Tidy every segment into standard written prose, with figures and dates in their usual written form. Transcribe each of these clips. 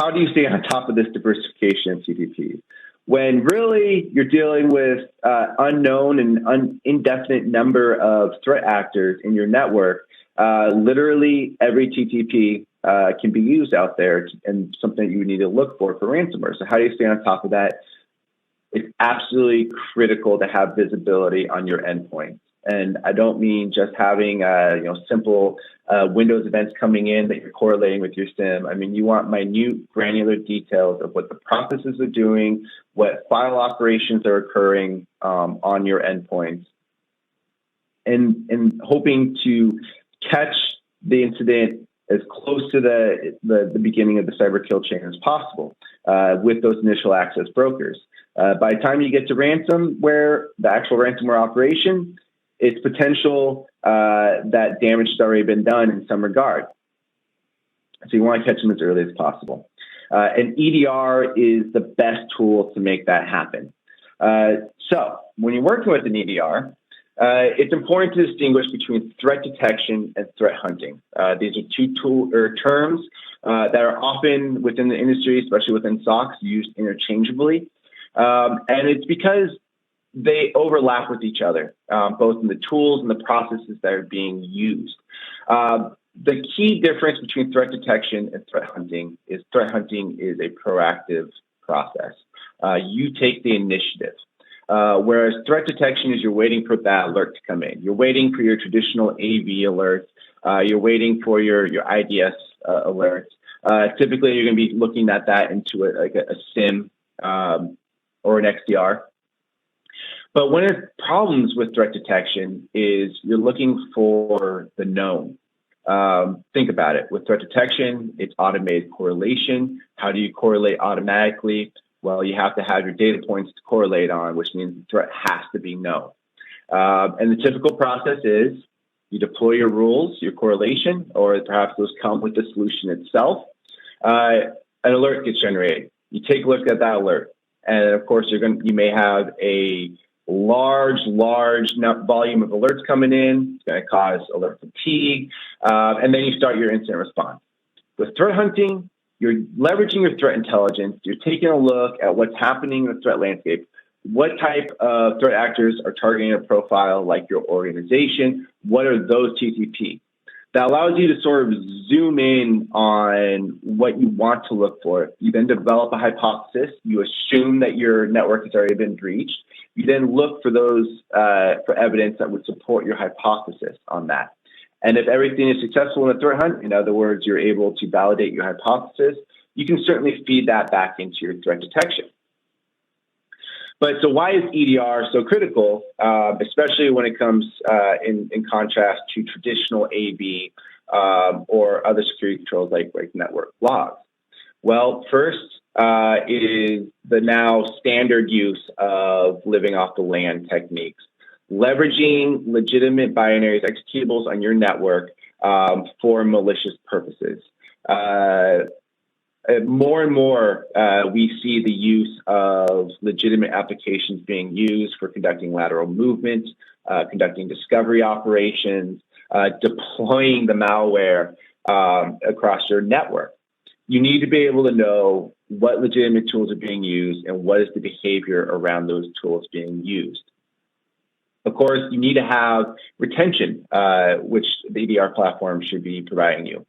how do you stay on top of this diversification of TTPs? When really you're dealing with unknown and indefinite number of threat actors in your network, literally every TTP can be used out there and something that you need to look for ransomware. So how do you stay on top of that? It's absolutely critical to have visibility on your endpoints. And I don't mean just having simple Windows events coming in that you're correlating with your SIEM. I mean, you want minute granular details of what the processes are doing, what file operations are occurring on your endpoints, and hoping to catch the incident as close to the beginning of the cyber kill chain as possible with those initial access brokers. By the time you get to ransomware, the actual ransomware operation, it's potential that damage has already been done in some regard. So you want to catch them as early as possible. And EDR is the best tool to make that happen. So when you're working with an EDR, it's important to distinguish between threat detection and threat hunting. These are two terms that are often within the industry, especially within SOCs, used interchangeably. And it's because they overlap with each other, both in the tools and the processes that are being used. The key difference between threat detection and threat hunting is a proactive process. You take the initiative. Whereas threat detection is you're waiting for that alert to come in. You're waiting for your traditional AV alert. You're waiting for your IDS alert. Typically, you're going to be looking at that into a SIEM or an XDR. But one of the problems with threat detection is you're looking for the known. Think about it. With threat detection, it's automated correlation. How do you correlate automatically? Well, you have to have your data points to correlate on, which means the threat has to be known. And the typical process is you deploy your rules, your correlation, or perhaps those come with the solution itself. An alert gets generated. You take a look at that alert. And of course, you may have a large volume of alerts coming in. It's going to cause alert fatigue. And then you start your incident response. With threat hunting, you're leveraging your threat intelligence. You're taking a look at what's happening in the threat landscape. What type of threat actors are targeting a profile like your organization? What are those TTP? That allows you to sort of zoom in on what you want to look for. You then develop a hypothesis. You assume that your network has already been breached. You then look for those for evidence that would support your hypothesis on that. And if everything is successful in a threat hunt, in other words, you're able to validate your hypothesis, you can certainly feed that back into your threat detection. But so why is EDR so critical, especially when it comes in contrast to traditional AV or other security controls like network logs? Well, first is the now standard use of living off the land techniques, leveraging legitimate binaries, executables on your network for malicious purposes. More and more, we see the use of legitimate applications being used for conducting lateral movement, conducting discovery operations, deploying the malware across your network. You need to be able to know what legitimate tools are being used and what is the behavior around those tools being used. Of course, you need to have retention, which the EDR platform should be providing you.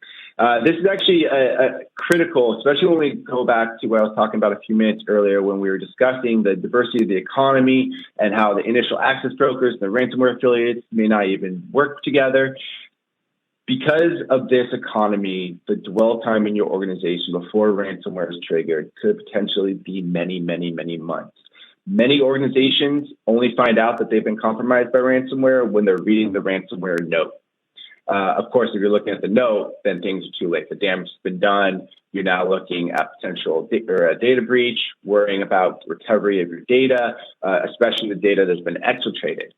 This is actually critical, especially when we go back to what I was talking about a few minutes earlier when we were discussing the diversity of the economy and how the initial access brokers and the ransomware affiliates may not even work together. Because of this economy, the dwell time in your organization before ransomware is triggered could potentially be many, many, many months. Many organizations only find out that they've been compromised by ransomware when they're reading the ransomware note. Of course, if you're looking at the note, then things are too late. The damage has been done. You're now looking at potential data breach, worrying about recovery of your data, especially the data that's been exfiltrated.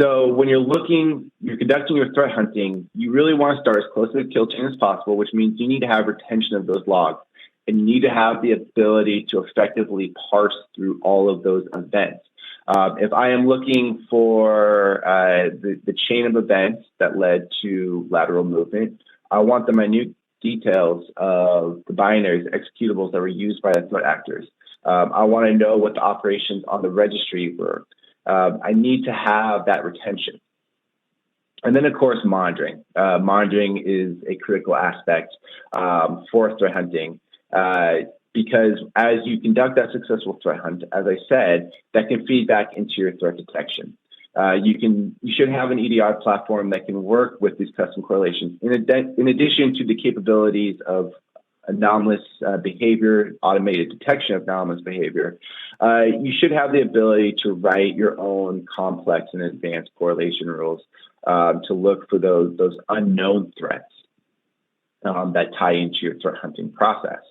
So when you're conducting your threat hunting, you really want to start as close to the kill chain as possible, which means you need to have retention of those logs. And you need to have the ability to effectively parse through all of those events. If I am looking for the chain of events that led to lateral movement, I want the minute details of the binaries, executables that were used by the threat actors. I want to know what the operations on the registry were. I need to have that retention. And then, of course, monitoring. Monitoring is a critical aspect for threat hunting because as you conduct that successful threat hunt, as I said, that can feed back into your threat detection. You should have an EDR platform that can work with these custom correlations in addition to the capabilities of anomalous behavior, automated detection of anomalous behavior. You should have the ability to write your own complex and advanced correlation rules to look for those unknown threats that tie into your threat hunting process.